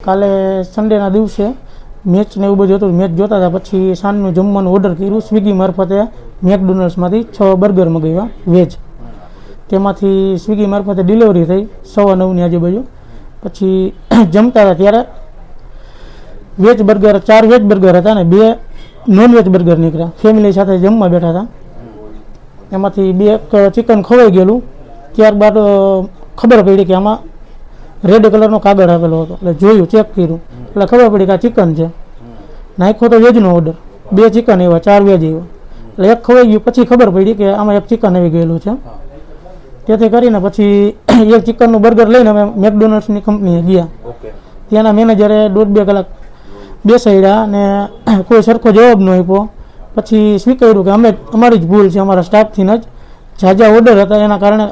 કાલે સન્ડેના દિવસે મેચ ને એવું બધું હતું, મેચ જોતા હતા. પછી સાંજનું જમવાનું ઓર્ડર કર્યું સ્વિગી મારફતે. મેકડોનલ્ડ્સમાંથી 6 બર્ગર મંગાવ્યા વેજ. તેમાંથી સ્વિગી મારફતે ડિલિવરી થઈ 9:15ની આજુબાજુ. પછી જમતા હતા ત્યારે વેજ બર્ગર 4 વેજ બર્ગર હતા ને 2 નોનવેજ બર્ગર નીકળ્યા. ફેમિલી સાથે જમવા બેઠા હતા. એમાંથી 2 ચિકન ખવાઈ ગયેલું. ત્યારબાદ ખબર પડી કે આમાં રેડ કલરનો કાગળ આપેલો હતો. એટલે જોયું, ચેક કર્યું એટલે ખબર પડી કે આ ચિકન છે. નાખ્યો તો વેજનો ઓર્ડર, 2 ચિકન આવ્યા, 4 વેજ આવ્યા. એટલે એક ખવાઈ ગયું. પછી ખબર પડી કે આમાં એક ચિકન આવી ગયેલું છે. તેથી કરીને પછી એક ચિકનનું બર્ગર લઈને અમે મેકડોનલ્ડ્સની કંપનીએ ગયા. ત્યાંના મેનેજરે 1.5-2 કલાક બેસાડ્યા અને કોઈ સરખો જવાબ ન આપ્યો. પછી સ્વીકાર્યું કે અમારી જ ભૂલ છે, અમારા સ્ટાફથી જ ઝાઝા ઓર્ડર હતા એના કારણે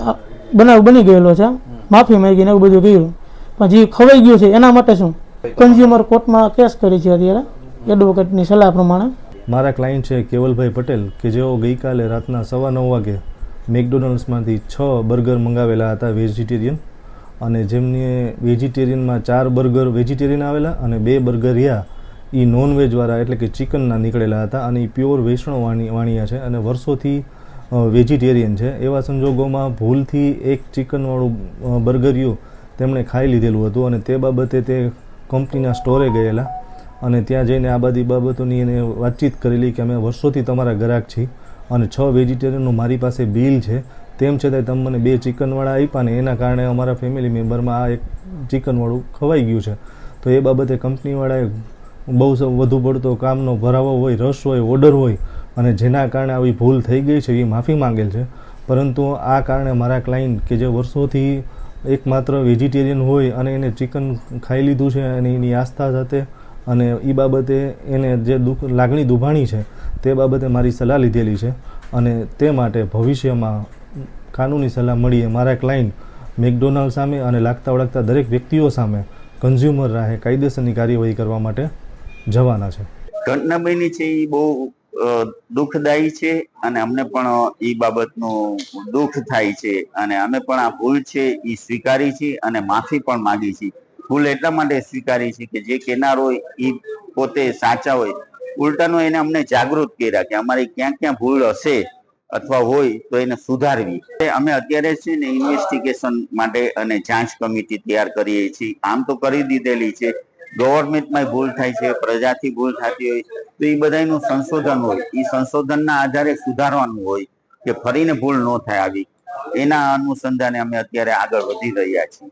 બનાવ બની ગયેલો છે, માફી માંગીને એવું બધું કર્યું. પણ જે ખવાઈ ગયું છે એના માટે શું કન્ઝ્યુમર કોર્ટમાં કેસ કરી છે અત્યારે એડવોકેટની સલાહ પ્રમાણે. મારા ક્લાયન્ટ છે કેવલભાઈ પટેલ કે જેઓ ગઈકાલે રાતના 9:15 વાગે મેકડોનલ્ડ્સમાંથી 6 બર્ગર મંગાવેલા હતા વેજીટેરિયન. અને જેમને વેજીટેરિયનમાં 4 બર્ગર વેજીટેરિયન આવેલા અને 2 બર્ગર રહ્યા એ નોનવેજવાળા એટલે કે ચિકનના નીકળેલા હતા. અને એ પ્યોર વૈષ્ણવ વાણિયા છે અને વર્ષોથી વેજીટેરિયન છે. એવા સંજોગોમાં ભૂલથી એક ચિકનવાળું બર્ગરિયું તેમણે ખાઈ લીધેલું હતું અને તે બાબતે તે કંપનીના સ્ટોરે ગયેલા અને ત્યાં જઈને આ બધી બાબતોની એને વાતચીત કરેલી કે અમે વર્ષોથી તમારા ગ્રાહક છીએ અને 6 વેજીટેરિયનનું મારી પાસે બિલ છે, તેમ છતાંય તમે મને 2 ચિકનવાળા આપ્યા ને એના કારણે અમારા ફેમિલી મેમ્બરમાં આ એક ચિકનવાળું ખવાઈ ગયું છે. તો એ બાબતે કંપનીવાળાએ બહુ વધુ પડતો કામનો ભરાવો હોય, રસ હોય, ઓર્ડર હોય અને જેના કારણે આવી ભૂલ થઈ ગઈ છે એ માફી માંગેલ છે. પરંતુ આ કારણે મારા ક્લાયન્ટ કે જે વર્ષોથી એકમાત્ર વેજીટેરિયન હોય અને એને ચિકન ખાઈ લીધું છે અને એની આસ્થા સાથે અને એ બાબતે એને જે લાગણી દુભાણી છે તે બાબતે મારી સલાહ લીધેલી છે. અને તે માટે ભવિષ્યમાં કાનૂની સલાહ મળીએ મારા ક્લાયન્ટ મેકડોનાલ્ડ સામે અને લાગતા વળગતા દરેક વ્યક્તિઓ સામે કન્ઝ્યુમર રાહે કાયદેસરની કાર્યવાહી કરવા માટે જવાના છે. ઘટના બની છે એ બહુ દુઃખદાયી છે અને અમને પણ એ બાબતનું દુઃખ થાય છે અને અમે પણ આ ભૂલ છે એ સ્વીકારી છે અને માફી પણ માંગી છે. ભૂલ એટલા માટે સ્વીકારી છે કે જે કેનાર હોય એ પોતે સાચા હોય, ઉલટાનો એને અમને જાગૃત કર્યા કે અમારી ક્યાં ક્યાં ભૂલ હશે અથવા હોય તો એને સુધારવી. અમે અત્યારે છે ને ઇન્વેસ્ટિગેશન માટે અને જાંચ કમિટી તૈયાર કરીએ છીએ. આમ તો કરી દીધેલી છે. ગવર્મેન્ટમાં ભૂલ થાય છે, પ્રજાથી ભૂલ થતી હોય તો એ બધાનું સંશોધન હોય, એ સંશોધનના આધારે સુધારવાનું હોય કે ફરીને ભૂલ ન થાય આવી. એના અનુસંધાને અમે અત્યારે આગળ વધી રહ્યા છીએ.